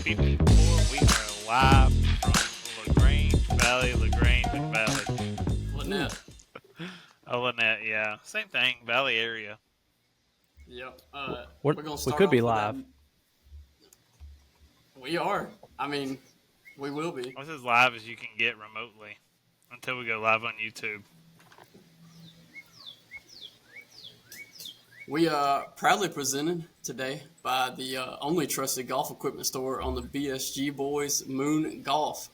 54. We are live from LaGrange Valley. Lynette. Oh, Lynette, yeah. Same thing, Valley area. Yep. We're, We're gonna we start could off be with live. We are. I mean, we will be. That's as live as you can get remotely until we go live on YouTube. We are proudly presented today by the only trusted golf equipment store on the BSG Boys, Moon Golf.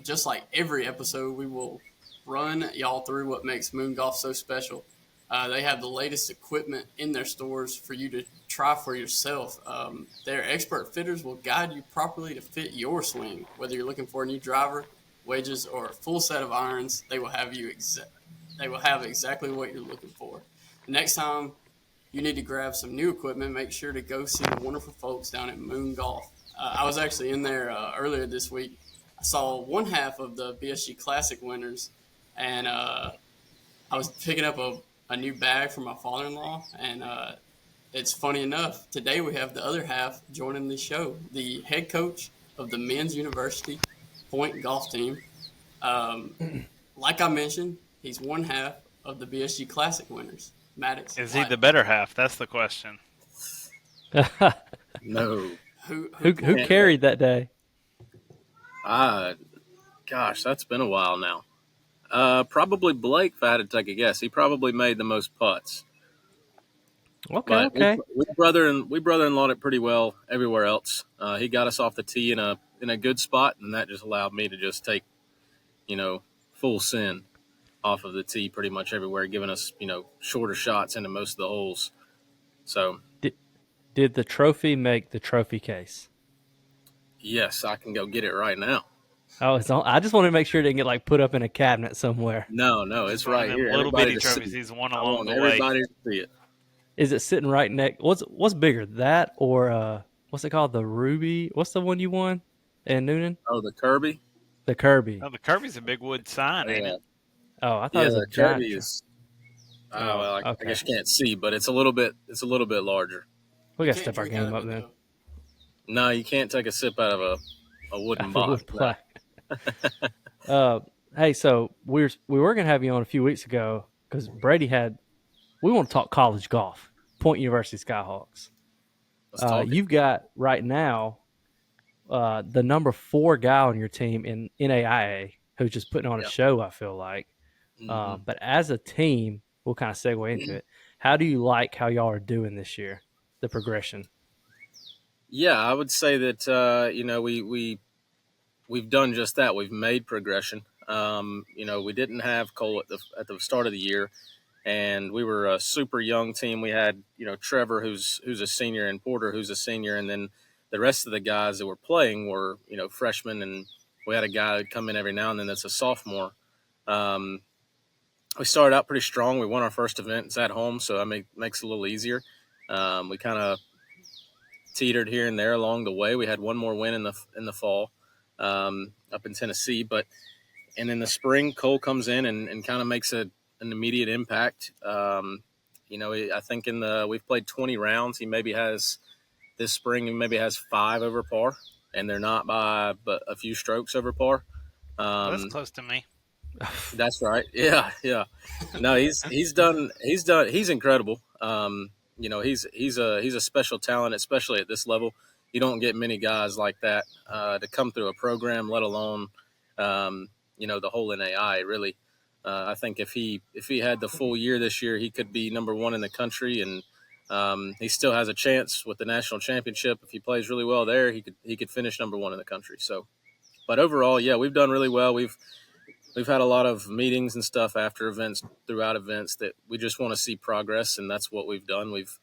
Just like every episode, we will run y'all through what makes Moon Golf so special. They have the latest equipment in their stores for you to try for yourself. Their expert fitters will guide you properly to fit your swing. Whether you're looking for a new driver, wedges, or a full set of irons, they will have exactly what you're looking for. Next time you need to grab some new equipment, make sure to go see the wonderful folks down at Moon Golf. I was actually in there earlier this week. I saw one half of the BSG Classic winners, and I was picking up a new bag for my father-in-law, and it's funny enough, today we have the other half joining the show, the head coach of the men's university point golf team. Like I mentioned, he's one half of the BSG Classic winners. Maddux. Is he the better half? That's the question. No. Who carried that day? Gosh, that's been a while now. Probably Blake, if I had to take a guess. He probably made the most putts. Okay. We brother-in-lawed it pretty well everywhere else. He got us off the tee in a good spot, and that just allowed me to just take, full sin off of the tee pretty much everywhere, giving us, shorter shots into most of the holes. So Did the trophy make the trophy case? yes, I can go get it right now. Oh, I just wanted to make sure it didn't get put up in a cabinet somewhere. No, it's right here. Little Everybody bitty to see. trophies he's won I along want the way. everybody to see it. Is it sitting right next? What's bigger, that or what's it called? The Ruby? What's the one you won in Noonan? Oh, the Kirby? The Kirby. Oh, the Kirby's a big wood sign, ain't it? Oh, I thought it was a the giant. Kirby is. Oh, well, I okay. guess you can't see, but it's a little bit larger. We got to step our game up then. No, you can't take a sip out of a wooden box. Hey, so we were gonna have you on a few weeks ago because Brady we want to talk college golf, Point University Skyhawks. You've got right now the number 4 guy on your team in NAIA who's just putting on a show, I feel like. Mm-hmm. But as a team, we'll kind of segue into it. How do you like how y'all are doing this year, the progression? Yeah, I would say that we've done just that. We've made progression. We didn't have Cole at the start of the year, and we were a super young team. We had Trevor, who's a senior, and Porter, who's a senior, and then the rest of the guys that were playing were freshmen, and we had a guy that come in every now and then that's a sophomore. We started out pretty strong. We won our first event. It's at home, so that makes it a little easier. We kind of teetered here and there along the way. We had one more win in the fall up in Tennessee, and in the spring, Cole comes in and kind of makes an immediate impact. I think we've played 20 rounds. This spring he maybe has 5 over par, and they're not by but a few strokes over par. That's close to me. That's right. Yeah. No, he's incredible. He's a special talent, especially at this level. You don't get many guys like that to come through a program, let alone the whole NAI. Really, I think if he had the full year this year, he could be number 1 in the country, and he still has a chance with the national championship. If he plays really well there, he could finish number 1 in the country. So, but overall, yeah, we've done really well. We've had a lot of meetings and stuff after events, throughout events, that we just want to see progress, and that's what we've done. We've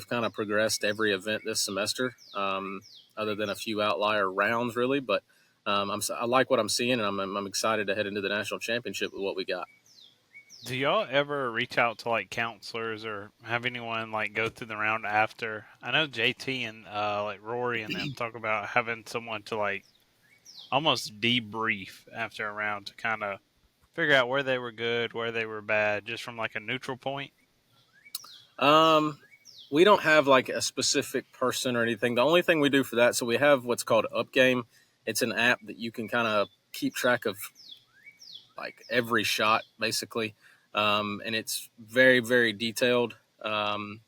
kind of progressed every event this semester, other than a few outlier rounds, really. But I like what I'm seeing, and I'm excited to head into the national championship with what we got. Do y'all ever reach out to counselors or have anyone go through the round after? I know JT and Rory and them talk about having someone to almost debrief after a round to kind of figure out where they were good, where they were bad, just from a neutral point. We don't have like a specific person or anything. The only thing we do for that, so we have what's called UpGame. It's an app that you can kind of keep track of like every shot basically, and it's very very detailed. And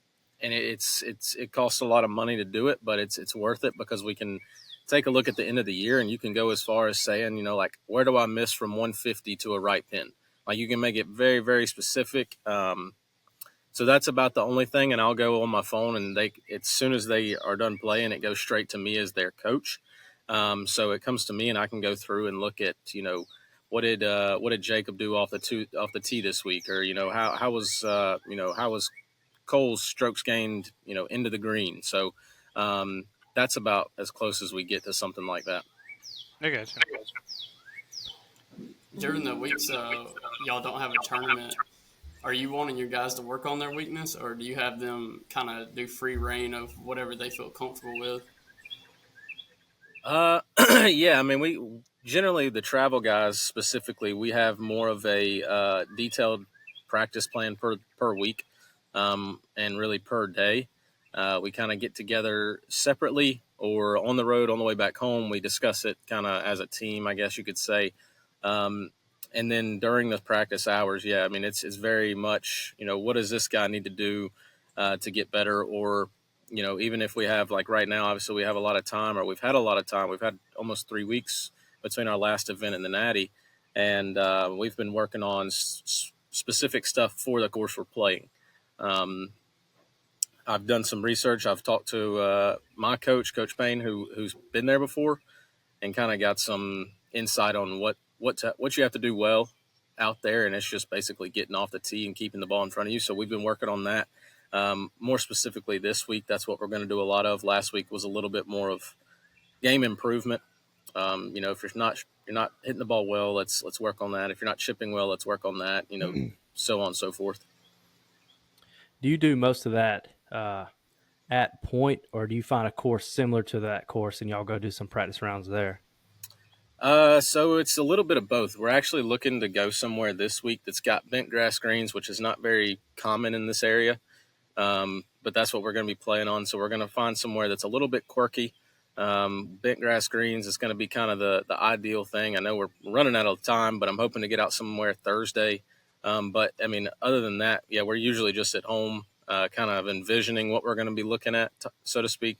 it costs a lot of money to do it, but it's worth it because we can take a look at the end of the year and you can go as far as saying, like where do I miss from 150 to a right pin? Like you can make it very very specific. So that's about the only thing, and I'll go on my phone, and as soon as they are done playing, it goes straight to me as their coach. So it comes to me, and I can go through and look at what did Jacob do off the tee this week, or how was Cole's strokes gained into the green. So that's about as close as we get to something like that. I got you. During the weeks y'all don't have a tournament, are you wanting your guys to work on their weakness, or do you have them kind of do free reign of whatever they feel comfortable with? Yeah, I mean, we generally, the travel guys specifically, we have more of a detailed practice plan per week, and really per day. We kind of get together separately or on the road on the way back home. We discuss it kind of as a team, I guess you could say. Um, and then during the practice hours, yeah, I mean, it's very much, what does this guy need to do to get better? Or, even if we have, like right now, obviously we have a lot of time, or we've had a lot of time. We've had almost 3 weeks between our last event and the Natty. And we've been working on specific stuff for the course we're playing. I've done some research. I've talked to my coach, Coach Payne, who's been there before, and kind of got some insight on what you have to do well out there, and it's just basically getting off the tee and keeping the ball in front of you. So we've been working on that. More specifically this week, that's what we're going to do a lot of. Last week was a little bit more of game improvement. If you're not hitting the ball well, let's work on that. If you're not chipping well, let's work on that. So on and so forth. Do you do most of that at Point, or do you find a course similar to that course and y'all go do some practice rounds there? So it's a little bit of both. We're actually looking to go somewhere this week that's got bent grass greens, which is not very common in this area. But that's what we're going to be playing on. So we're going to find somewhere that's a little bit quirky. Bent grass greens is going to be kind of the ideal thing. I know we're running out of time, but I'm hoping to get out somewhere Thursday. But I mean, other than that, yeah, we're usually just at home, kind of envisioning what we're going to be looking at, so to speak.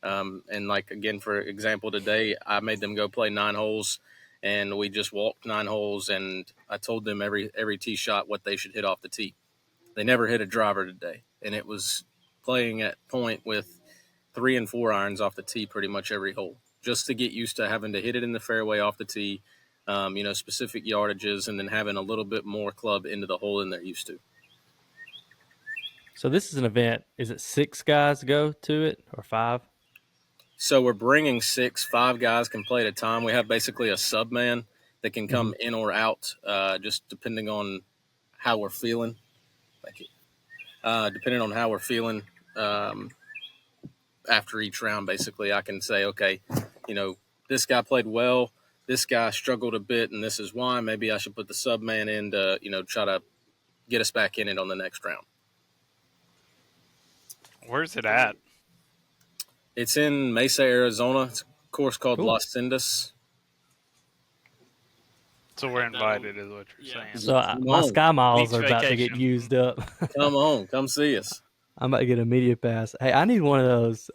And like, again, for example, today I made them go play 9 holes, and we just walked 9 holes, and I told them every tee shot what they should hit off the tee. They never hit a driver today, and it was playing at Point with 3 and 4 irons off the tee pretty much every hole, just to get used to having to hit it in the fairway off the tee, specific yardages, and then having a little bit more club into the hole than they're used to. So this is an event. Is it 6 guys go to it, or 5? So we're bringing 6. 5 guys can play at a time. We have basically a sub man that can come in or out, just depending on how we're feeling. Thank you. Depending on how we're feeling after each round, basically, I can say, okay, this guy played well, this guy struggled a bit, and this is why. Maybe I should put the sub man in to, try to get us back in it on the next round. Where's it at? It's in Mesa, Arizona. It's a course called Las Sendas. So we're invited, is what you're saying. So my Sky Miles Beach are about to vacation. get used up. Come on, come see us. I'm about to get a media pass. Hey, I need one of those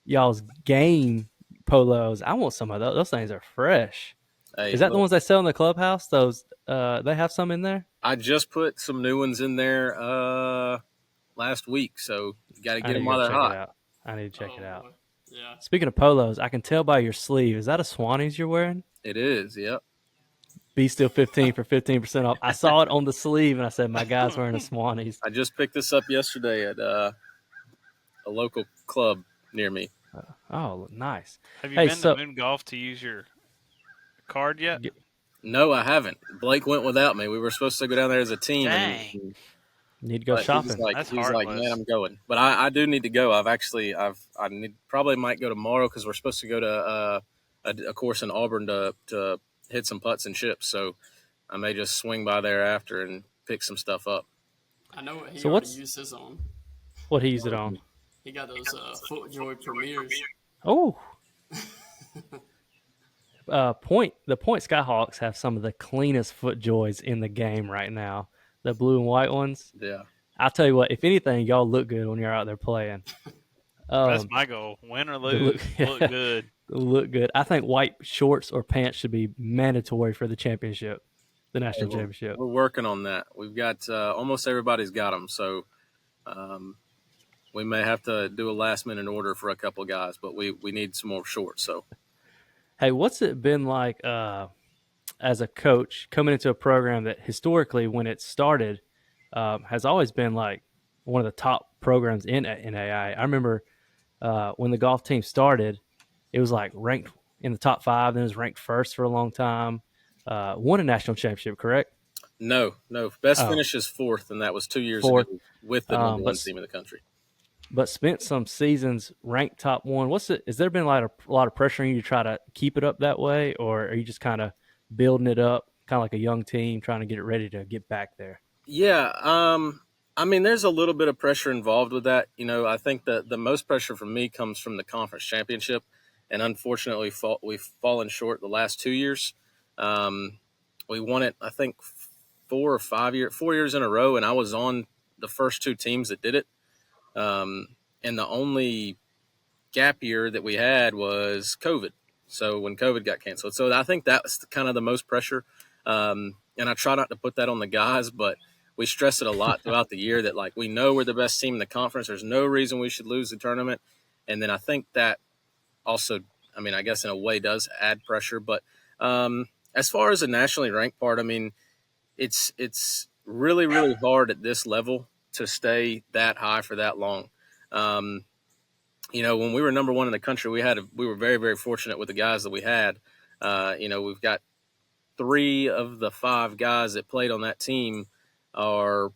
y'all's game polos. I want some of those. Those things are fresh. Hey, Is that the ones they sell in the clubhouse? Those they have some in there? I just put some new ones in there last week, so you got to get them while they're hot. I need to check it out. Yeah. Speaking of polos, I can tell by your sleeve. Is that a Swannies you're wearing? It is, yep. Be.Still 15 for 15% off. I saw it on the sleeve, and I said, my guy's wearing a Swannies. I just picked this up yesterday at a local club near me. Oh, nice. Have you been to Moon Golf to use your card yet? No, I haven't. Blake went without me. We were supposed to go down there as a team. Dang. And need to go shopping. He was like, man, I'm going. But I do need to go. Probably might go tomorrow because we're supposed to go to a course in Auburn to hit some putts and chips. So I may just swing by there after and pick some stuff up. I know what he already used his on. What he used it on? He got those FootJoy Premiers. Oh, the Point Skyhawks have some of the cleanest FootJoys in the game right now. The blue and white ones. Yeah. I'll tell you what. If anything, y'all look good when you're out there playing. That's my goal. Win or lose, look good. Look good. I think white shorts or pants should be mandatory for the championship, the national championship. We're working on that. We've got almost everybody's got them, so we may have to do a last minute order for a couple guys, but we need some more shorts. So, hey, what's it been like as a coach coming into a program that historically, when it started, has always been like one of the top programs in AI? I remember when the golf team started, it was like ranked in the top 5, then it was ranked first for a long time. Won a national championship, correct? No. Best finish is 4th, and that was 2 years ago with the number 1 team in the country. But spent some seasons ranked top 1. Has there been a lot of pressure on you to try to keep it up that way, or are you just kind of building it up, kind of like a young team trying to get it ready to get back there? Yeah, I mean, there's a little bit of pressure involved with that. I think that the most pressure for me comes from the conference championship, and unfortunately, we've fallen short the last 2 years. We won it, I think, 4 years in a row, and I was on the first 2 teams that did it. And the only gap year that we had was COVID. So when COVID got canceled. So I think that was kind of the most pressure. And I try not to put that on the guys, but we stress it a lot throughout the year that, like, we know we're the best team in the conference. There's no reason we should lose the tournament. And then I think that also, I mean, I guess in a way does add pressure. But as far as the nationally ranked part, I mean, it's really, really hard at this level to stay that high for that long. When we were number 1 in the country, we were very, very fortunate with the guys that we had. We've got 3 of the 5 guys that played on that team are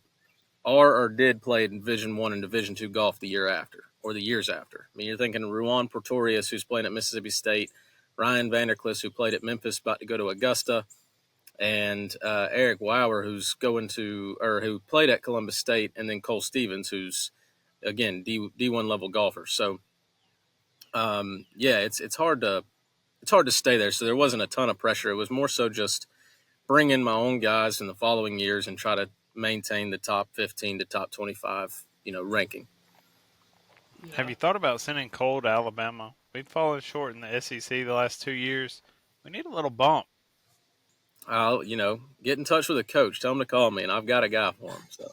or did play in Division I and Division II golf the year after or the years after. I mean, you're thinking Ruan Pretorius, who's playing at Mississippi State, Ryan Vanderklis, who played at Memphis, about to go to Augusta, and Eric Weiler, who played at Columbus State, and then Cole Stevens, who's, again, D1 level golfer. So, it's hard to stay there. So there wasn't a ton of pressure. It was more so just bring in my own guys in the following years and try to maintain the top 15 to top 25, ranking. Yeah. Have you thought about sending Cole to Alabama? We've fallen short in the SEC the last 2 years. We need a little bump. I'll, get in touch with a coach. Tell him to call me, and I've got a guy for him. So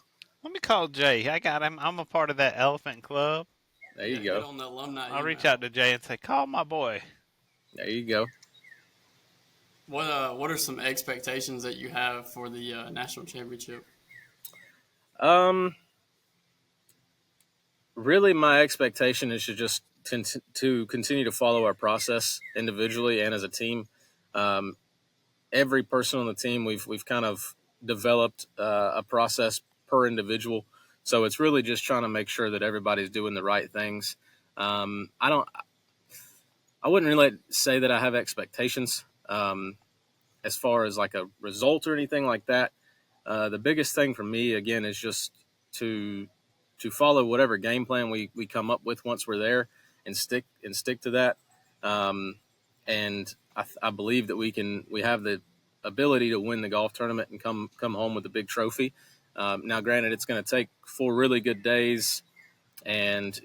let me call Jay. I got him. I'm a part of that Elephant Club. There you go. Get on the alumni I'll reach out to Jay and say, call my boy. There you go. What are some expectations that you have for the national championship? Really, my expectation is to continue to follow our process individually and as a team. Every person on the team, we've kind of developed a process per individual. So it's really just trying to make sure that everybody's doing the right things. I wouldn't really say that I have expectations as far as like a result or anything like that. The biggest thing for me, again, is just to follow whatever game plan we come up with once we're there and stick to that. And I believe that we have the ability to win the golf tournament and come home with a big trophy. Now, granted, it's going to take 4 really good days and,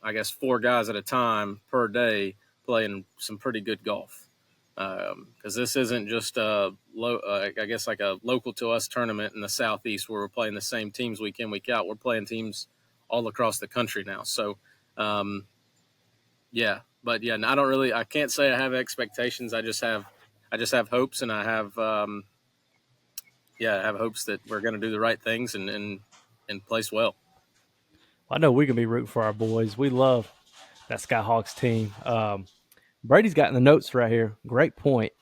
I guess 4 guys at a time per day playing some pretty good golf. Because this isn't just a local to us tournament in the Southeast where we're playing the same teams week in, week out. We're playing teams all across the country now. So, I can't say I have expectations. I just have hopes, and I have hopes that we're going to do the right things and place well. I know we can be rooting for our boys. We love that Skyhawks team. Brady's got in the notes right here. Great point.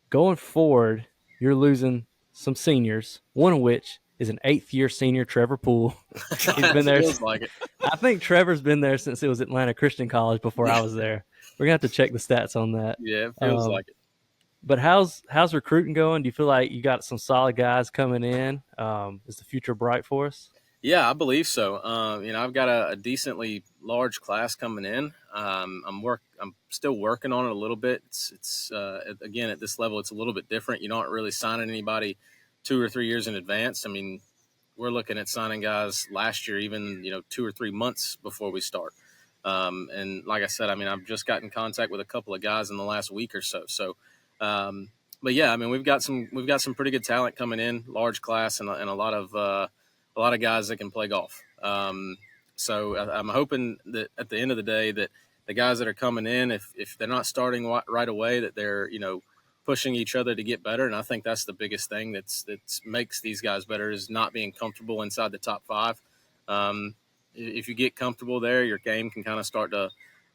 Going forward, you're losing some seniors, one of which is an 8th-year senior, Trevor Poole. He's been there. Like it. I think Trevor's been there since it was Atlanta Christian College before I was there. We're going to have to check the stats on that. Yeah, it feels like it. But how's recruiting going? Do you feel like you got some solid guys coming in? Is the future bright for us? Yeah, I believe so. I've got a decently large class coming in. I'm still working on it a little bit. Again, at this level, it's a little bit different. You aren't really signing anybody 2 or 3 years in advance. I mean, we're looking at signing guys last year, even 2 or 3 months before we start. And like I said, I mean, I've just got in contact with a couple of guys in the last week or so. So, but yeah, I mean, we've got some pretty good talent coming in, large class, and a lot of guys that can play golf. So I'm hoping that at the end of the day that the guys that are coming in, if they're not starting right away, that they're pushing each other to get better. And I think that's the biggest thing that makes these guys better is not being comfortable inside the top five. If you get comfortable there, your game can kind of start to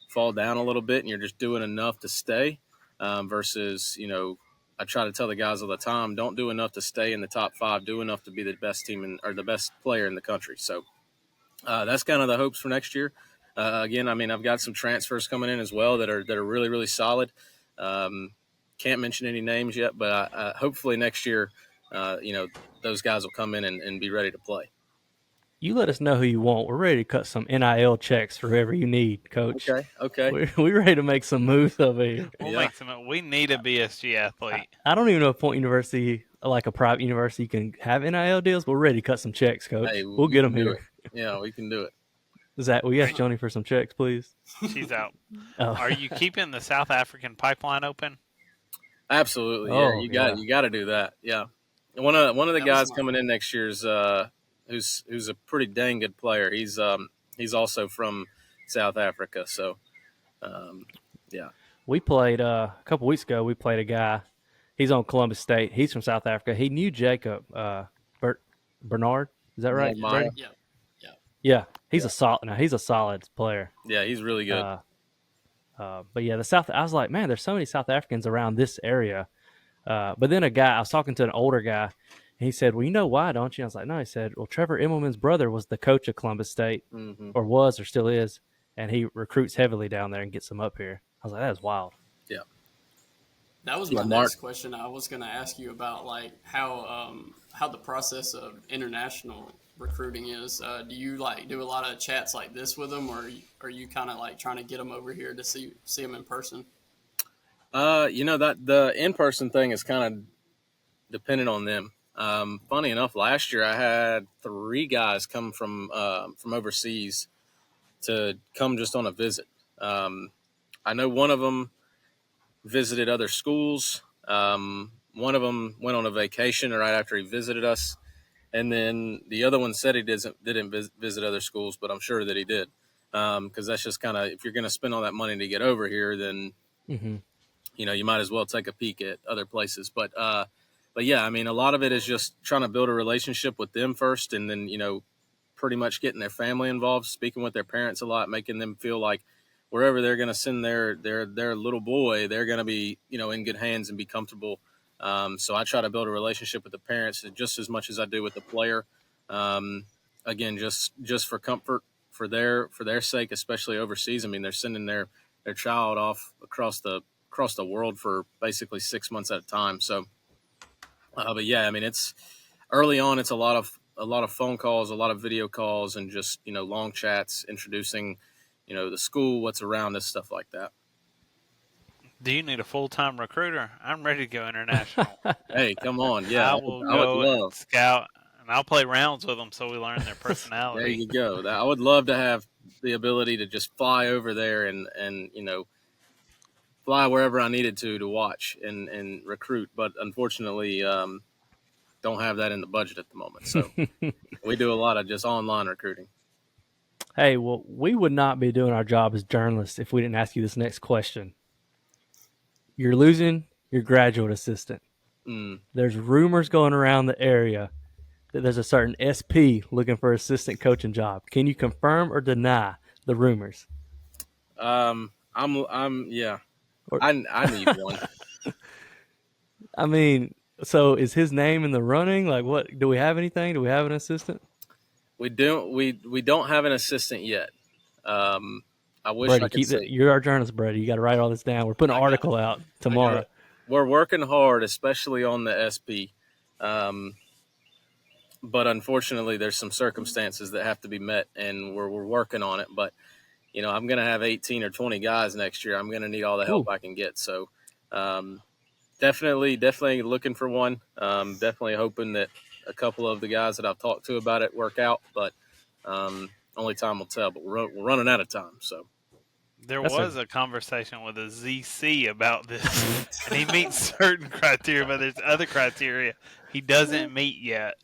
fall down a little bit, and you're just doing enough to stay. Versus, I try to tell the guys all the time, don't do enough to stay in the top five. Do enough to be the best team or the best player in the country. So that's kind of the hopes for next year. Again, I mean, I've got some transfers coming in as well that are really, really solid. Can't mention any names yet, but hopefully next year, those guys will come in and be ready to play. You let us know who you want. We're ready to cut some NIL checks for whoever you need, Coach. Okay. We're ready to make some moves over here. We'll make some. We need a BSG athlete. I don't even know if Point University, like a private university, can have NIL deals. But we're ready to cut some checks, Coach. Hey, we'll get them here. Yeah, we can do it. Zach, will you ask Joni for some checks, please? She's out. Oh. Are you keeping the South African pipeline open? Absolutely. Yeah, you got to do that. Yeah. One of the guys coming in next year is who's a pretty dang good player. He's also from South Africa. So, yeah. We played a couple weeks ago. We played a guy. He's on Columbus State. He's from South Africa. He knew Jacob Bernard. Is that right? Yeah. He's a solid player. Yeah, he's really good. But yeah, I was like, man, there's so many South Africans around this area. But then I was talking to an older guy, and he said, well, you know why, don't you? I was like, no. He said, well, Trevor Immelman's brother was the coach of Columbus State, or was, or still is, and he recruits heavily down there and gets them up here. I was like, that is wild. Yeah. That was my next question. I was going to ask you about like how the process of international recruiting is. Do you do a lot of chats like this with them, or are you kind of like trying to get them over here to see them in person? That the in-person thing is kind of dependent on them. Funny enough, last year I had 3 guys come from overseas to come just on a visit. I know one of them visited other schools. One of them went on a vacation right after he visited us. And then the other one said he didn't visit other schools, but I'm sure that he did. Because that's just kind of, if you're going to spend all that money to get over here, then, you might as well take a peek at other places. But yeah, I mean, a lot of it is just trying to build a relationship with them first, and then, pretty much getting their family involved, speaking with their parents a lot, making them feel like wherever they're going to send their little boy, they're going to be, in good hands and be comfortable. So I try to build a relationship with the parents just as much as I do with the player. Again, just for comfort, for their sake, especially overseas. I mean, they're sending their child off across the world for basically 6 months at a time. So, but yeah, I mean, it's early on. It's a lot of phone calls, a lot of video calls, and just long chats, introducing the school, what's around us, stuff like that. Do you need a full-time recruiter? I'm ready to go international. Hey, come on. Yeah, I will go and scout, and I'll play rounds with them so we learn their personality. There you go. I would love to have the ability to just fly over there and fly wherever I needed to watch and recruit. But unfortunately, don't have that in the budget at the moment. So we do a lot of just online recruiting. Hey, well, we would not be doing our job as journalists if we didn't ask you this next question. You're losing your graduate assistant. There's rumors going around the area that there's a certain SP looking for assistant coaching job. Can you confirm or deny the rumors? Yeah. I need one. I mean, so is his name in the running? Like, what? Do we have anything? Do we have an assistant? We don't have an assistant yet. I wish Brady, I could say. You're our journalist, Brady. You got to write all this down. We're putting an article out tomorrow. We're working hard, especially on the SP. but unfortunately, there's some circumstances that have to be met, and we're working on it. But I'm going to have 18 or 20 guys next year. I'm going to need all the help Ooh. I can get. So, definitely looking for one. Definitely hoping that a couple of the guys that I've talked to about it work out. But only time will tell. But we're running out of time. So. There That's was a conversation with a ZC about this, and he meets certain criteria, but there's other criteria he doesn't meet yet.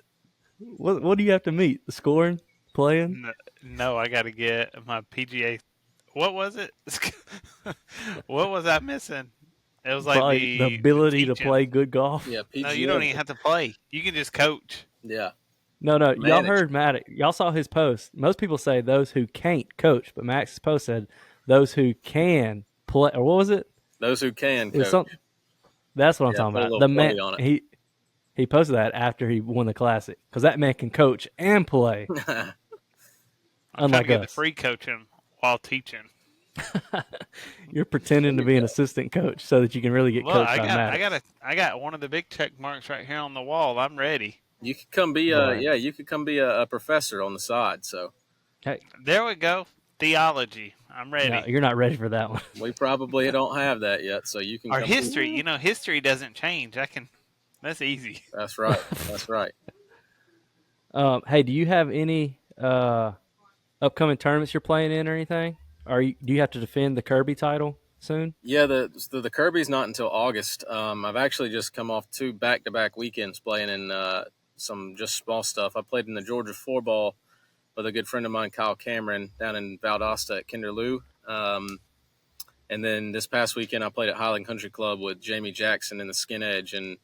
What do you have to meet? The scoring, playing? No, I got to get my PGA. What was it? What was I missing? It was like Probably the ability to teaching. play good golf. Yeah, PGA. No, you don't even have to play. You can just coach. Yeah. No, y'all Manage. heard Maddux. Y'all saw his post. Most people say those who can't coach, but Max's post said those who can play. Or what was it? Those who can It was coach. that's what I'm Yeah, talking put a about. little The man play on it. he posted that after he won the classic because that man can coach and play. I'm trying Unlike to get the us. free coaching while teaching. You're pretending to be an assistant coach so that you can really get Well, coached by Maddux. I got one of the big check marks right here on the wall. I'm ready. You could come be Right. you could come be a professor on the side. So Hey, There we go. Theology. I'm ready. no, you're not ready for that one. we probably don't have that yet. So you can. Our come history, history doesn't change. That's easy. That's right. That's right. Hey, do you have any upcoming tournaments you're playing in or anything? Do you have to defend the Kirby title soon? Yeah, the Kirby's not until August. I've actually just come off 2 back-to-back weekends playing in some just small stuff. I played in the Georgia 4-ball with a good friend of mine, Kyle Cameron, down in Valdosta at Kinderloo. And then this past weekend, I played at Highland Country Club with Jamie Jackson in the Skin Edge, and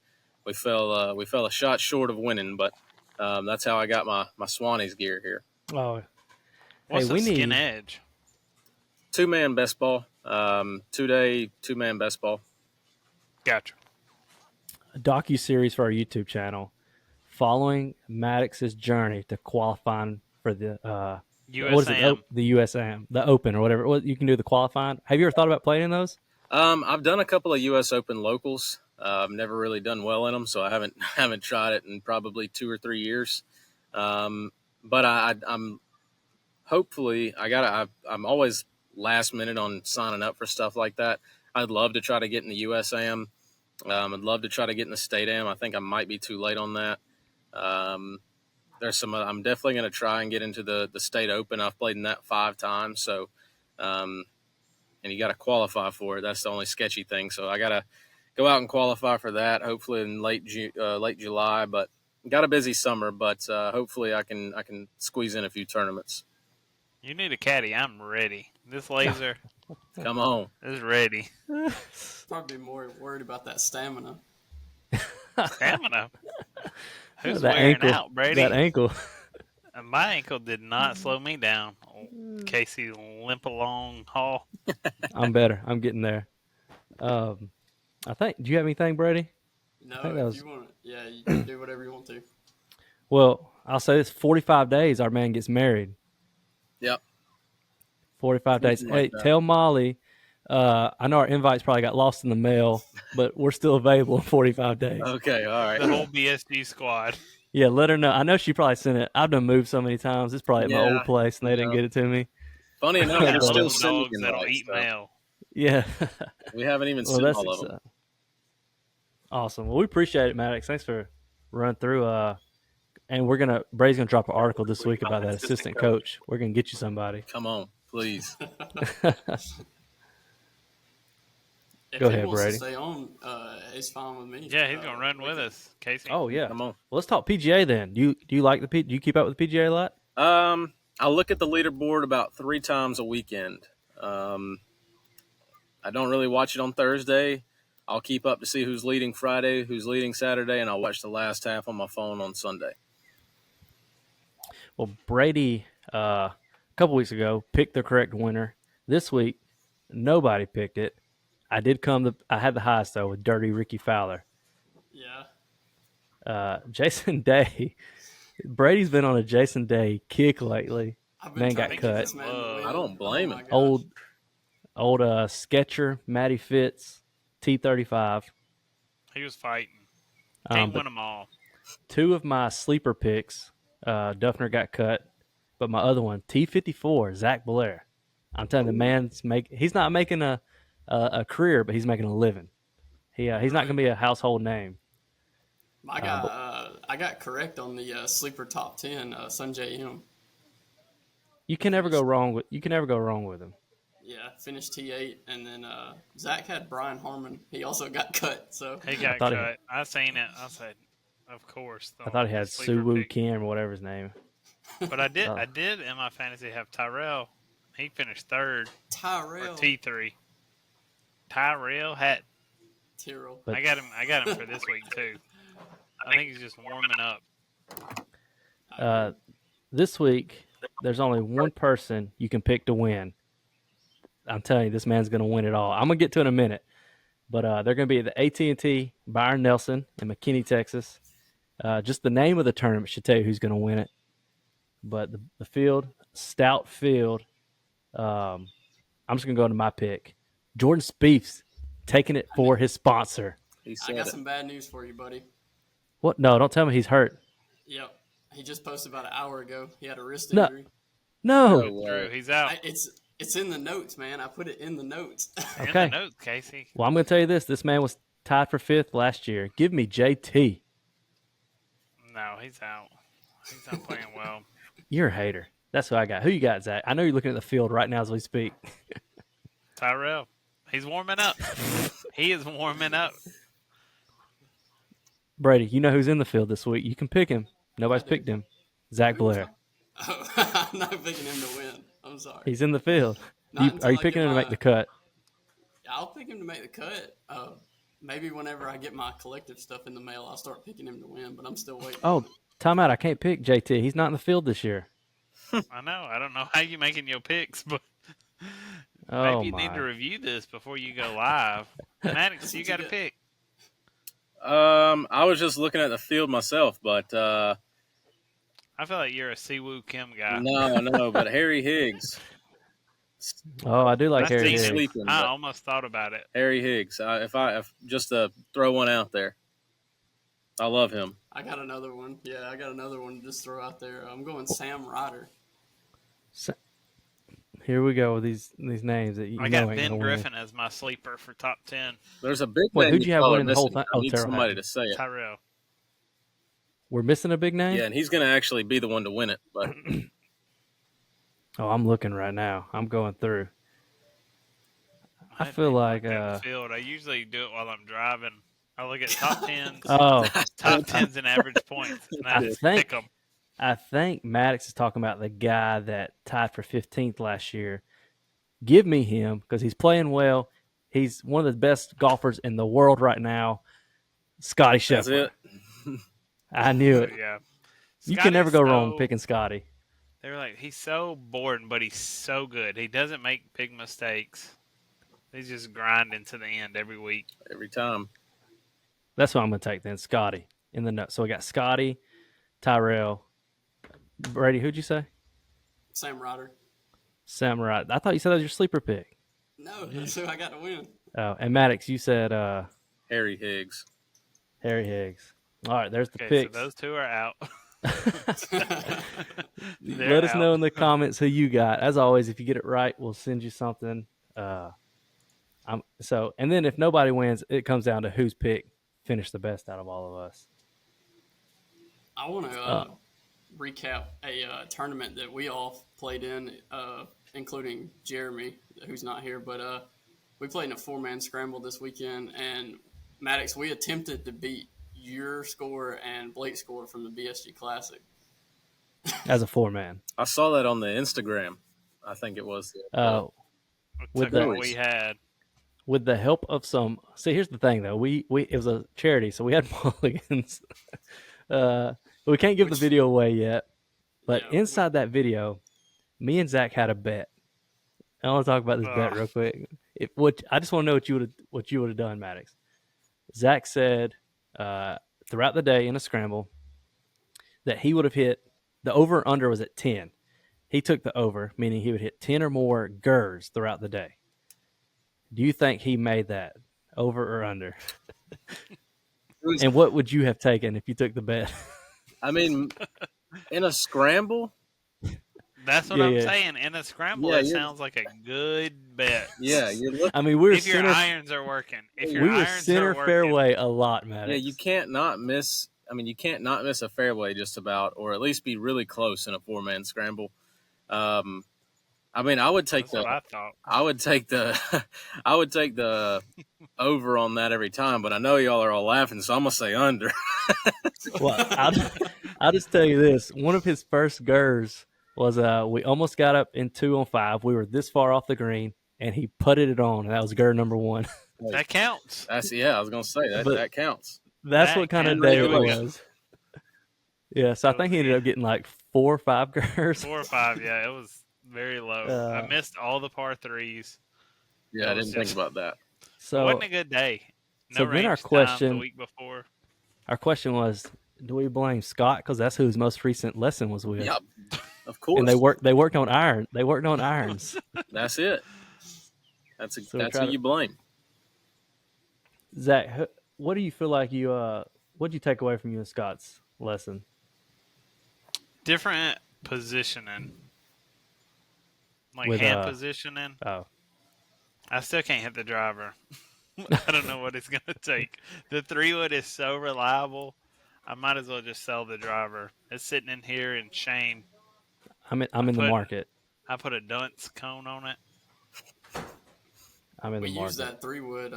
we fell a shot short of winning, but that's how I got my Swannies gear here. Oh, What's we the skin need- edge? 2-man best ball, 2-day 2-man best ball. Gotcha. a docu-series for our YouTube channel following Maddux's journey to qualifying for the what is it? USAM. The USAM, the Open or whatever. What you can do the qualifying. Have you ever thought about playing in those? I've done a couple of U.S. Open locals. I've never really done well in them, so I haven't tried it in probably 2 or 3 years. But I'm hopefully I'm always last minute on signing up for stuff like that. I'd love to try to get in the USAM. I'd love to try to get in the State Am. I think I might be too late on that. There's some. I'm definitely going to try and get into the State Open. I've played in that 5 times, so and you got to qualify for it. That's the only sketchy thing. So I got to go out and qualify for that. Hopefully in late July. But got a busy summer. But hopefully I can squeeze in a few tournaments. You need a caddy. I'm ready. This laser Come on. is ready. Probably more worried about that stamina. Stamina. Who's that wearing ankle, out, Brady? That ankle. My ankle did not slow me down. Casey limp along hall. I'm better. I'm getting there. I think. Do you have anything, Brady? No, think that if was- you want, yeah, you can do whatever you want to. Well, I'll say this: 45 days, our man gets married. Yep. 45 days. Something like Hey, that. tell Molly. I know our invites probably got lost in the mail, but we're still available in 45 days. Okay. All right. The whole BSG squad. Yeah, let her know. I know she probably sent it. I've done moved so many times. It's probably at my Yeah, old place, and they didn't yeah. get it to me. Funny enough, Got we're still little sending dogs that'll invites, eat though. mail. Yeah. We haven't even Well, seen that's all of them. awesome. Well, we appreciate it, Maddux. Thanks for running through. And Brady's gonna drop an article this week about that assistant coach. We're gonna get you somebody. Come on, please. If Go he ahead, wants Brady. to stay on, it's fine with me. Yeah, he's gonna run with us, Casey. Oh yeah. Come on. Well, let's talk PGA then. Do you like the Do you keep up with the PGA a lot? I look at the leaderboard about 3 times a weekend. I don't really watch it on Thursday. I'll keep up to see who's leading Friday, who's leading Saturday, and I'll watch the last half on my phone on Sunday. Well, Brady, a couple weeks ago, picked the correct winner. This week, nobody picked it. I had the highest though with Dirty Ricky Fowler. Yeah. Jason Day. Brady's been on a Jason Day kick lately. I've Man trying got to get cut. this man to win. I don't blame my him. gosh. Old Sketcher, Matty Fitz, T35. He was fighting. Can't But win them all. 2 of my sleeper picks, Duffner got cut, but my other one, T54, Zach Blair. I'm telling you, he's not making a career, but he's making a living. He's not going to be a household name. I got correct on the sleeper top 10, Sunjay M. You can never go wrong with him. Yeah, finished T8, and then Zach had Brian Harmon. He also got cut. So He got cut. I seen it. I said, of course. I thought he had Suwoo Kim or whatever his name. But I did in my fantasy have Tyrell. He finished third. Tyrell. T3. Tyrell had. Tyrell. I got him for this week too. I think he's just warming up. This week, there's only one person you can pick to win. I'm telling you, this man's going to win it all. I'm going to get to it in a minute. But they're going to be at the AT&T Byron Nelson in McKinney, Texas. Just the name of the tournament should tell you who's going to win it. But the field, stout field. I'm just going to go into my pick. Jordan Spieth's taking it for his sponsor. I got some bad news for you, buddy. What? No, don't tell me he's hurt. Yep. He just posted about an hour ago. He had a wrist injury. No. He's out. It's in the notes, man. I put it in the notes. Okay. In the notes, Casey. Well, I'm going to tell you this. This man was tied for 5th last year. Give me JT. No, he's out. He's not playing well. You're a hater. That's who I got. Who you got, Zach? I know you're looking at the field right now as we speak. Tyrell. He's warming up. He is warming up. Brady, you know who's in the field this week. You can pick him. Nobody's picked him. Zach Blair. I'm not picking him to win. I'm sorry. He's in the field. Are you picking him to make the cut? I'll pick him to make the cut. Maybe whenever I get my collective stuff in the mail, I'll start picking him to win, but I'm still waiting. Oh, time out. I can't pick JT. He's not in the field this year. I know. I don't know how you're making your picks, but maybe you need to review this before you go live. Maddux, you got a pick. I was just looking at the field myself, but I feel like you're a Siwoo Kim guy. No, but Harry Higgs. Oh, I do like That's Harry decent. Higgs. Sleeping, I almost thought about it. Harry Higgs. If just to throw one out there, I love him. I got another one. Yeah, I got another one to just throw out there. I'm going Sam Ryder. Here we go with these names that you I know got ain't Ben gonna Griffin as my sleeper for top 10. There's a big Wait, name. who'd you have winning the whole time? I need somebody to say it. Tyrell. We're missing a big name? Yeah, and he's going to actually be the one to win it. But Oh, I'm looking right now. I'm going through. I feel like field. I usually do it while I'm driving. I look at top 10s, oh, top 10s and average points, and I just pick them. I think Maddux is talking about the guy that tied for 15th last year. Give me him because he's playing well. He's one of the best golfers in the world right now. Scotty Scheffler. that's it. I knew it. Yeah. You can never go wrong picking Scotty. They were like, he's so boring, but he's so good. He doesn't make big mistakes. He's just grinding to the end every week. Every time. That's what I'm going to take then, Scotty in the note. So we got Scotty, Tyrell, Brady. Who'd you say? Sam Ryder. Sam Ryder. I thought you said that was your sleeper pick. No, that's who I got to win. Oh, and Maddux, you said Harry Higgs. Harry Higgs. All right, there's the Okay, picks. so those two are out. Let us know in the comments who you got. As always, if you get it right, we'll send you something. And then if nobody wins, it comes down to whose pick finished the best out of all of us. I want to recap a tournament that we all played in, including Jeremy, who's not here. But we played in a 4-man scramble this weekend. And, Maddux, we attempted to beat your score and Blake's score from the BSG Classic. As a 4-man. I saw that on the Instagram. I think it was. With what we had. With the help of some. See, here's the thing, though. We it was a charity, so we had mulligans. We can't give the video away yet. But inside that video, me and Zach had a bet. I want to talk about this bet real quick. I just want to know what you would have done, Maddux. Zach said throughout the day in a scramble that he would have hit the over or under was at 10. He took the over, meaning he would hit 10 or more gers throughout the day. Do you think he made that over or under? was, And what would you have taken if you took the bet? I mean, in a scramble, That's what Yeah, I'm yeah. saying. In a scramble, yeah, it sounds like a good bet. you're looking. I mean, we were If your center. irons are working. If your We were irons center are working. fairway a lot, Maddux. Yeah, you can't not miss. I mean, you can't not miss a fairway just about, or at least be really close in a 4-man scramble. I mean, I would take That's what I thought. I would take the, I would take the over on that every time. But I know y'all are all laughing, so I'm gonna say under. Well, I'll just tell you this. One of his first gurs was we almost got up in 2 on 5. We were this far off the green, and he putted it on, and that was gur number 1. That counts. I was gonna say that But- that counts. That's That what kind of counts. day There it we go. was. Yeah, so I think he ended up getting like 4 or 5 gurs. 4 or 5, yeah, it was very low. I missed all the par 3s. Yeah, I That was didn't think just- about that. It So wasn't a good day. No so then our range times question- the week before. our question was, do we blame Scott because that's who his most recent lesson was with? Yeah, of course. And they worked on iron. They worked on irons. That's it. That's So we that's try who to- you blame. Zach, what do you feel like you what'd you take away from you and Scott's lesson? Different positioning. Like With, hand positioning. Oh, I still can't hit the driver. I don't know what it's going to take. The 3-wood is so reliable. I might as well just sell the driver. It's sitting in here in shame. I'm in the put- market. I put a dunce cone on it. I'm in We the market. used that 3-wood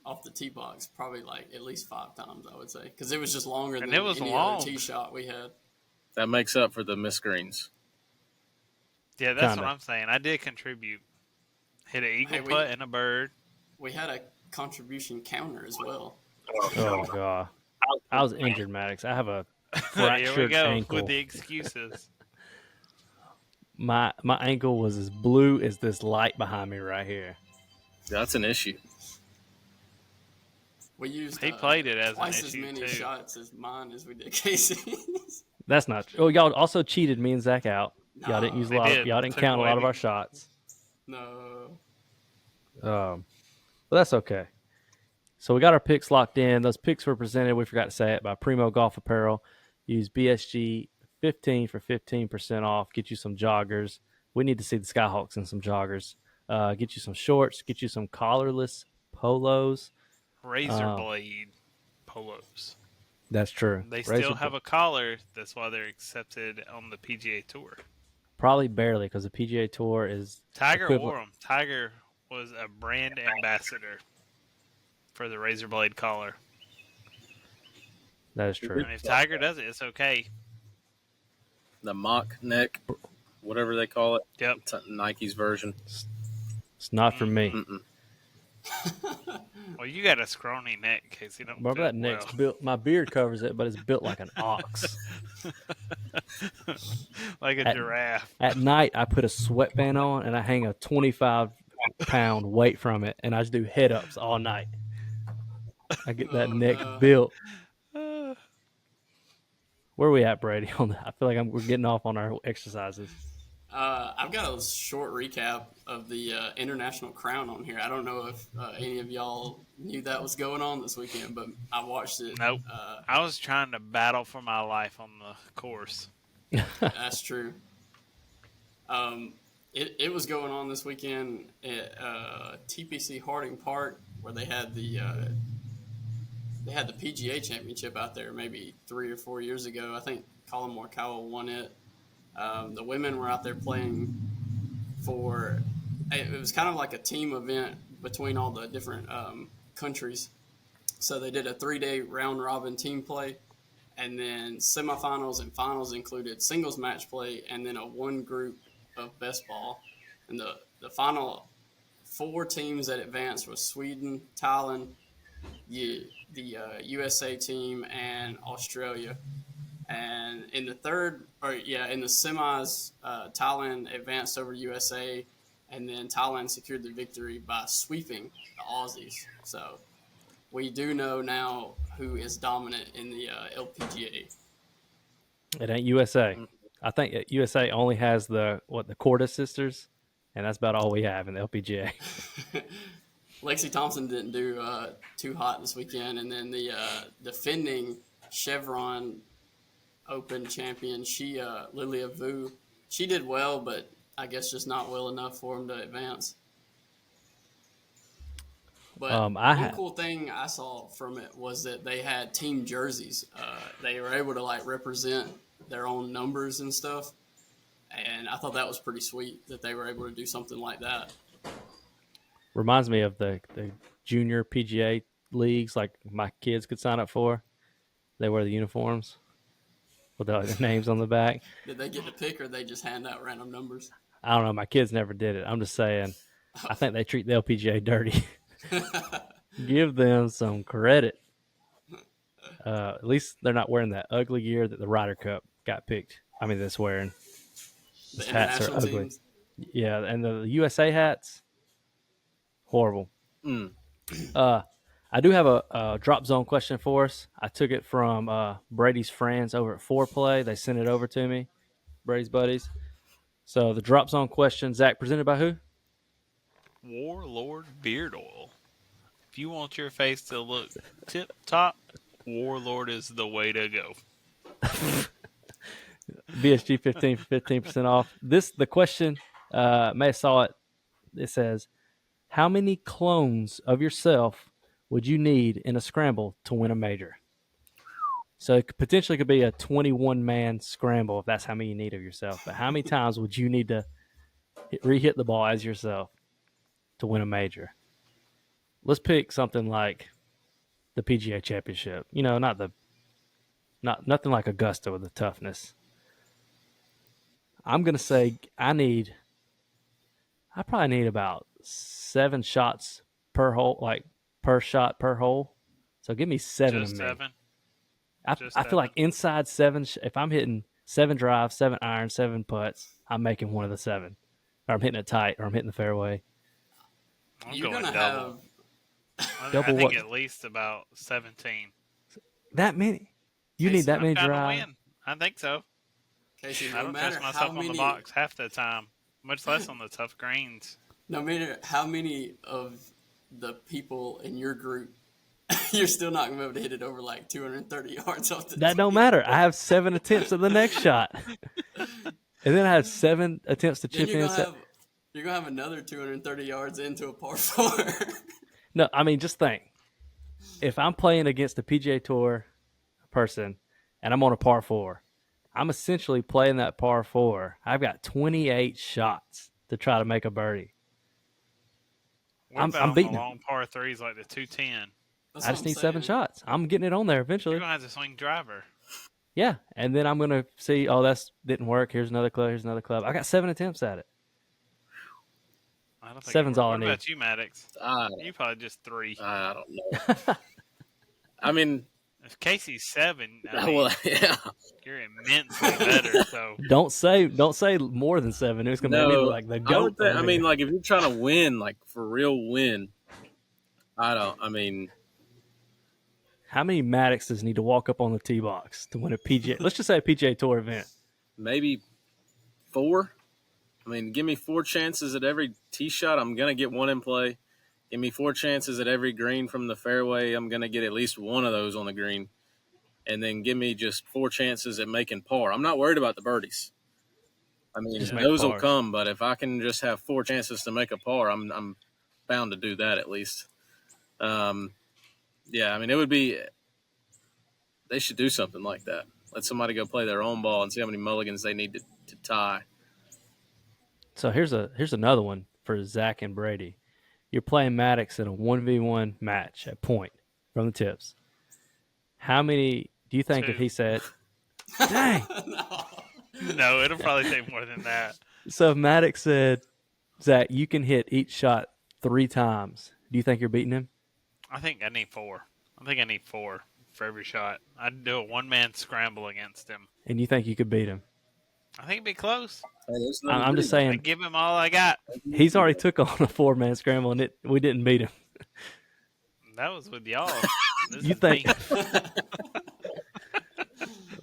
off the tee box probably like at least 5 times, I would say, because it was just longer And than it was any long. other tee shot we had. That makes up for the missed screens. Yeah, that's Kinda. what I'm saying. I did contribute. Hit an eagle Hey, we- putt and a bird. We had a contribution counter as well. Oh god, I was injured, Maddux. I have a Here we fractured go ankle. with the excuses. My ankle was as blue as this light behind me right here. That's an issue. We used He played it as an twice as issue, many too. shots as mine as we did Casey's. That's not true. Oh, y'all also cheated me and Zach out. Y'all didn't No, use a they lot. did. Y'all didn't Took count a away lot of the- our shots. No. But that's okay. So we got our picks locked in. Those picks were presented, we forgot to say it, by Primo Golf Apparel. Use BSG 15 for 15% off. Get you some joggers. We need to see the Skyhawks in some joggers. Get you some shorts. Get you some collarless polos. Razor blade polos. That's true. They Razor still have a collar. That's why they're accepted on the PGA Tour. Probably barely because the PGA Tour is Tiger equivalent- wore them. Tiger was a brand ambassador for the razor blade collar. That is true. And if Tiger does it, it's okay. The mock neck, whatever they call it. Yep. It's Nike's version. It's not for me. Mm-mm. Well, you got a scrawny neck, Casey. Don't Remember fit that neck's well. built. My beard covers it, but it's built like an ox. Like a At- giraffe. At night, I put a sweatband on and I hang a 25-pound weight from it, and I just do head ups all night. I get that Oh, neck no. built. Where are we at, Brady? On that, I feel like we're getting off on our exercises. I've got a short recap of the International Crown on here. I don't know if any of y'all knew that was going on this weekend, but I watched it. Nope. I was trying to battle for my life on the course. That's true. It was going on this weekend at TPC Harding Park, where they had the PGA Championship out there maybe 3 or 4 years ago. I think Colin Morikawa won it. The women were out there playing for. It was kind of like a team event between all the different countries. So they did a 3-day round robin team play. And then semifinals and finals included singles match play and then a one group of best ball. And the final 4 teams that advanced was Sweden, Thailand, the USA team, and Australia. And in the in the semis, Thailand advanced over USA, and then Thailand secured the victory by sweeping the Aussies. So we do know now who is dominant in the LPGA. It ain't USA. I think USA only has the Corda sisters, and that's about all we have in the LPGA. Lexi Thompson didn't do too hot this weekend, and then the defending Chevron Open champion, Lilia Vu, she did well, but I guess just not well enough for him to advance. But one cool thing I saw from it was that they had team jerseys. They were able to like represent their own numbers and stuff, and I thought that was pretty sweet that they were able to do something like that. Reminds me of the junior PGA leagues, like my kids could sign up for. They wear the uniforms with the names on the back. Did they get to pick, or they just hand out random numbers? I don't know. My kids never did it. I'm just saying. I think they treat the LPGA dirty. Give them some credit. At least they're not wearing that ugly gear that the Ryder Cup got picked. I mean, that's wearing. The hats are ugly. teams. Yeah, and the USA hats, horrible. I do have a drop zone question for us. I took it from Brady's friends over at Foreplay. They sent it over to me, Brady's buddies. So the drop zone question, Zach, presented by who? Warlord Beard Oil. If you want your face to look tip top, Warlord is the way to go. BSG 15% off. The question, may have saw it. It says, how many clones of yourself would you need in a scramble to win a major? So it potentially could be a 21-man scramble if that's how many you need of yourself. But how many times would you need to re-hit the ball as yourself to win a major? Let's pick something like the PGA Championship. You know, nothing like Augusta with the toughness. I'm gonna say I probably need about 7 shots per hole, like per shot per hole. So give me 7 Just of me. 7. I feel like inside 7, if I'm hitting 7 drives, 7 irons, 7 putts, I'm making one of the 7. Or I'm hitting it tight, or I'm hitting the fairway. I'm going double. I Double think what? at least about 17. That many? You need that many I'm drives? win. I think so. Casey, I don't trust myself on the box half the time, much less on the tough greens. No matter how many of the people in your group, you're still not going to be able to hit it over like 230 yards off the That don't matter. I have 7 attempts at the next shot. And then I have 7 attempts to chip in. You're going to have another 230 yards into a par 4. No, I mean, just think. If I'm playing against a PGA Tour person and I'm on a par 4, I'm essentially playing that par 4. I've got 28 shots to try to make a birdie. I'm beating the long par 3s like the 210. I just need 7 shots. I'm getting it on there eventually. You're going to have to swing driver. Yeah, and then I'm going to see, that didn't work. Here's another club. Here's another club. I got 7 attempts at it. I don't think 7's all I need. What about you, Maddux? You probably just 3. I don't know. I mean, if Casey's 7, yeah, you're immensely better. So don't say more than 7. It's going to be like the goat. I mean, like if you're trying to win, like for real win, how many Madduxes need to walk up on the tee box to win a PGA? Let's just say a PGA Tour event. Maybe 4. I mean, give me 4 chances at every tee shot. I'm going to get 1 in play. Give me 4 chances at every green from the fairway. I'm going to get at least 1 of those on the green. And then give me just 4 chances at making par. I'm not worried about the birdies. I mean, those will come. But if I can just have 4 chances to make a par, I'm bound to do that at least. Yeah, I mean, it would be – they should do something like that. Let somebody go play their own ball and see how many mulligans they need to tie. So here's another one for Zach and Brady. You're playing Maddux in a 1v1 match at point from the tips. How many do you think 2. if he said, dang. No, it'll probably take more than that. So if Maddux said, Zach, you can hit each shot 3 times, do you think you're beating him? I think I need 4. I think I need 4 for every shot. I'd do a one-man scramble against him. And you think you could beat him? I think it'd be close. I'm just saying. I'd give him all I got. He's already took on a 4-man scramble, and we didn't beat him. That was with y'all. You think?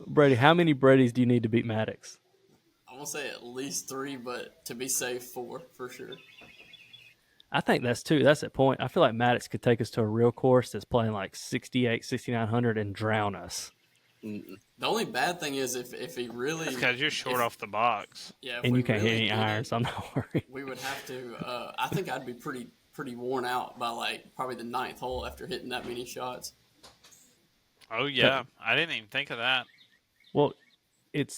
Brady, how many Bradys do you need to beat Maddux? I won't say at least 3, but to be safe, 4 for sure. I think that's the point. I feel like Maddux could take us to a real course that's playing like 68, 6,900 and drown us. The only bad thing is if he really, because you're short off the box. yeah, if And we you can't hit really any did irons. it, I'm not worried. we would have to. I think I'd be pretty worn out by like probably the 9th hole after hitting that many shots. Oh yeah, I didn't even think of that. Well,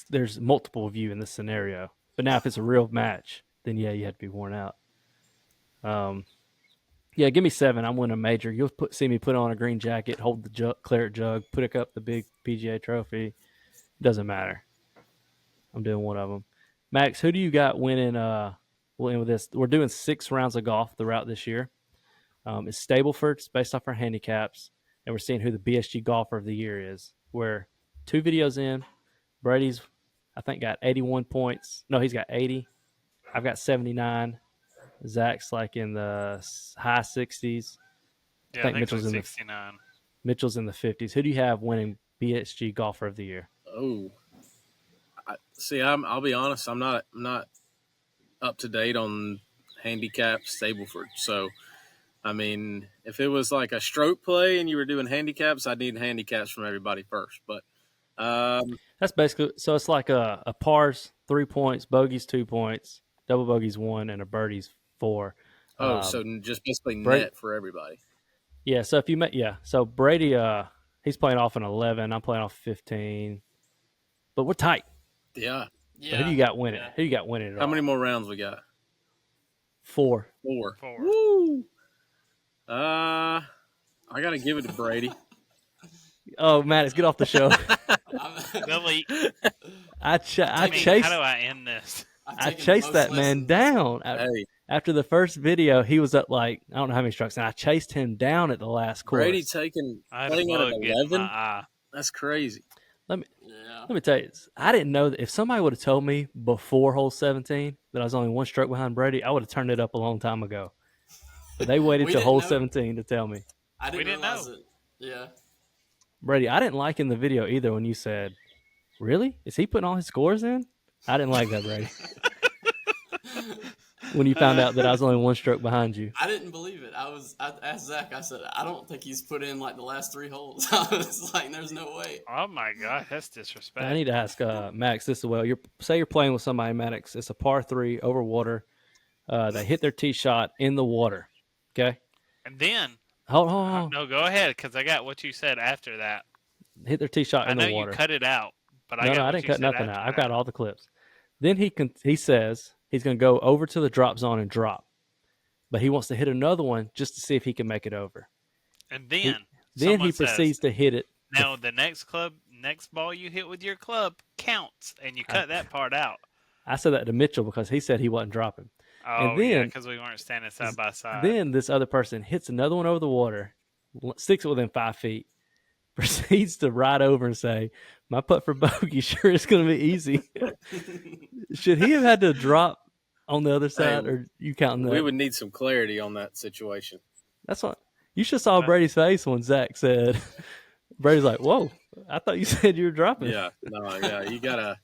there's multiple of you in this scenario. But now if it's a real match, then yeah, you have to be worn out. Yeah, give me 7. I'm winning a major. You'll see me put on a green jacket, hold the claret jug, put up the big PGA trophy. Doesn't matter. I'm doing one of them. Max, who do you got winning? We'll end with this. We're doing 6 rounds of golf throughout this year. It's Stableford. It's based off our handicaps, and we're seeing who the BSG golfer of the year is. We're 2 videos in. Brady's, I think, got 81 points. No, he's got 80. I've got 79. Zach's like in the high 60s. Yeah, I think Mitchell's like in 69. Mitchell's in the 50s. Who do you have winning BSG golfer of the year? Oh, I'll be honest. I'm not up to date on handicap Stableford. So, I mean, if it was like a stroke play and you were doing handicaps, I'd need handicaps from everybody first. But that's basically, so it's like a pars 3 points, bogeys 2 points, double bogeys 1, and a birdie's 4. So just basically Brady, net for everybody. Yeah. So if you met, yeah. So Brady, he's playing off an 11. I'm playing off 15. But we're tight. Yeah. So who do you got winning? Who you got winning? How many more rounds we got? 4. 4. Woo! I gotta give it to Brady. Oh, Maddux, get off the show. Billy, I chased. how do I end this? I chased that man down. Hey, After the first video, he was at like, I don't know how many strokes, and I chased him down at the last course. Brady playing at an 11. That's crazy. Let me tell you this. I didn't know that if somebody would have told me before hole 17 that I was only 1 stroke behind Brady, I would have turned it up a long time ago. But they waited till hole 17 to tell me. I didn't realize it. Yeah. Brady, I didn't like in the video either when you said, "Really? Is he putting all his scores in?" I didn't like that, Brady. When you found out that I was only 1 stroke behind you. I didn't believe it. I asked Zach, I said, I don't think he's put in like the last 3 holes. I was like, there's no way. Oh my God, that's disrespect. I need to ask Max this as well. Say you're playing with somebody, Maddux. It's a par 3 over water. They hit their tee shot in the water. Okay? And then, hold on. No, go ahead, because I got what you said after that. Hit their tee shot in the water. I know you cut it out, but I didn't cut nothing out. I've got all the clips. Then he says he's going to go over to the drop zone and drop. But he wants to hit another one just to see if he can make it over. And then he proceeds to hit it. Now, the next ball you hit with your club counts, and you cut that part out. I said that to Mitchell because he said he wasn't dropping. Oh, and then, yeah, because we weren't standing side by side. Then this other person hits another one over the water, sticks it within 5 feet, proceeds to ride over and say, "My putt for bogey sure is going to be easy." Should he have had to drop on the other side, or you counting that? We would need some clarity on that situation. That's what you should have saw Brady's face when Zach said. Brady's like, "Whoa, I thought you said you were dropping." Yeah, no, yeah, you gotta.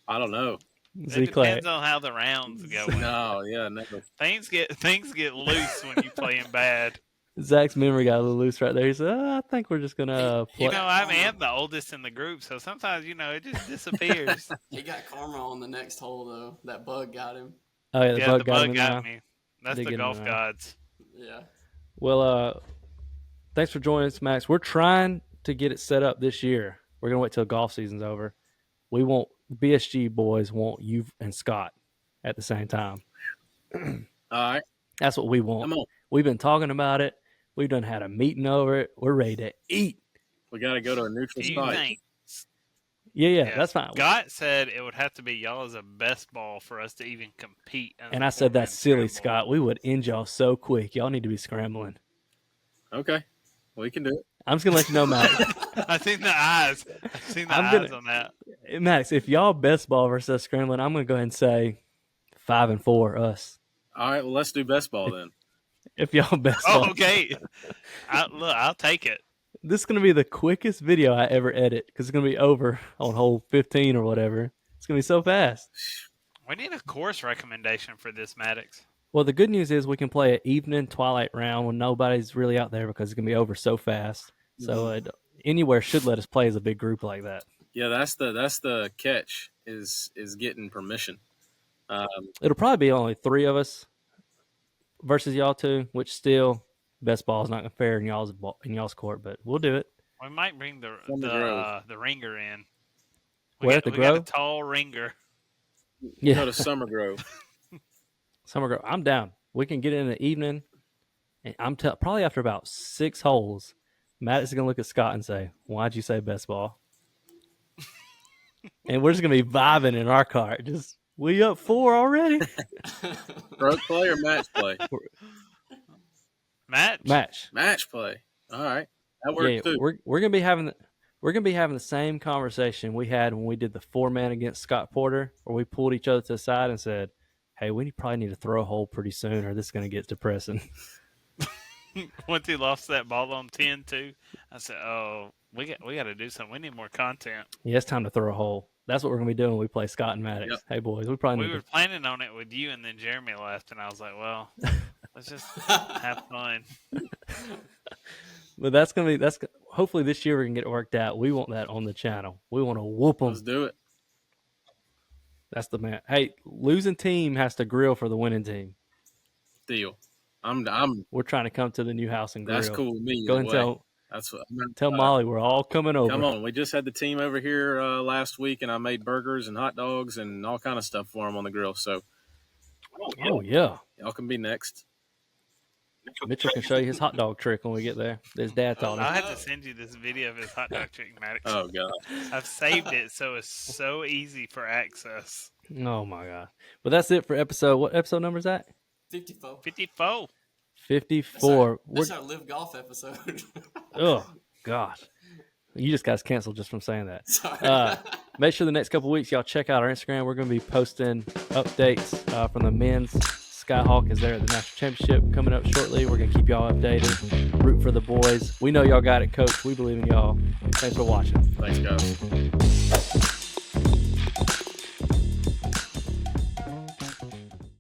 I don't know. It depends on how the rounds go. No, yeah, never. Things get loose when you playing bad. Zach's memory got a little loose right there. He said, "I think we're just gonna play." I am the oldest in the group, so sometimes it just disappears. He got karma on the next hole though. That bug got him. Oh yeah, the bug got me. That's the golf gods. Yeah. Well, thanks for joining us, Max. We're trying to get it set up this year. We're gonna wait till golf season's over. We want the BSG boys want you and Scott at the same time. All right. That's what we want. Come on. We've been talking about it. We've done had a meeting over it. We're ready to eat. We got to go to a neutral spot. Yeah, that's fine. Scott said it would have to be y'all as a best ball for us to even compete. And I said, that's silly, Scott. We would end y'all so quick. Y'all need to be scrambling. Okay. We can do it. I'm just going to let you know, Matt. I've seen the eyes. Eyes on that. Max, if y'all best ball versus us scrambling, I'm going to go ahead and say 5-4 us. All right. Well, let's do best ball then. If y'all best ball. Oh, okay. I'll take it. This is going to be the quickest video I ever edit because it's going to be over on hole 15 or whatever. It's going to be so fast. We need a course recommendation for this, Maddux. Well, the good news is we can play an evening twilight round when nobody's really out there because it's going to be over so fast. So anywhere should let us play as a big group like that. Yeah, that's the catch is getting permission. It'll probably be only 3 of us versus y'all 2, which still best ball is not fair in y'all's court, but we'll do it. We might bring the ringer in. Where at the we got a Grove? tall ringer. Yeah, Go to Summer Grove. Summer Grove. I'm down. We can get in the evening, and probably after about 6 holes, Matt is going to look at Scott and say, "Why'd you say best ball?" And we're just going to be vibing in our cart. Just, we up 4 already? Stroke play or match play? Match play. All right, that works too. We're going to be having the same conversation we had when we did the 4-man against Scott Porter, where we pulled each other to the side and said, "Hey, we probably need to throw a hole pretty soon, or this is going to get depressing." Once he lost that ball on 10 too, I said, "Oh, we got to do something. We need more content." Yeah, it's time to throw a hole. That's what we're going to be doing when we play Scott and Maddux. Yep. Hey, boys, we were planning on it with you, and then Jeremy left, and I was like, "Well, let's just have fun." But hopefully this year we can get it worked out. We want that on the channel. We want to whoop them. Let's do it. That's the man. Hey, losing team has to grill for the winning team. Deal. We're trying to come to the new house and grill. That's cool with me. Go and tell Molly we're all coming over. Come on, we just had the team over here last week, and I made burgers and hot dogs and all kind of stuff for them on the grill. So, oh yeah, y'all can be next. Mitchell can show you his hot dog trick when we get there. His dad taught him. I have to send you this video of his hot dog trick, Maddux. Oh god, I've saved it so it's so easy for access. Oh my god! But that's it for episode. What episode number is that? 54. 54. 54. That's our live golf episode. Oh gosh, you just guys canceled just from saying that. Sorry. Make sure the next couple weeks y'all check out our Instagram. We're going to be posting updates from the men's. Skyhawk is there at the National Championship coming up shortly. We're going to keep y'all updated. Root for the boys. We know y'all got it, Coach. We believe in y'all. Thanks for watching. Thanks, guys.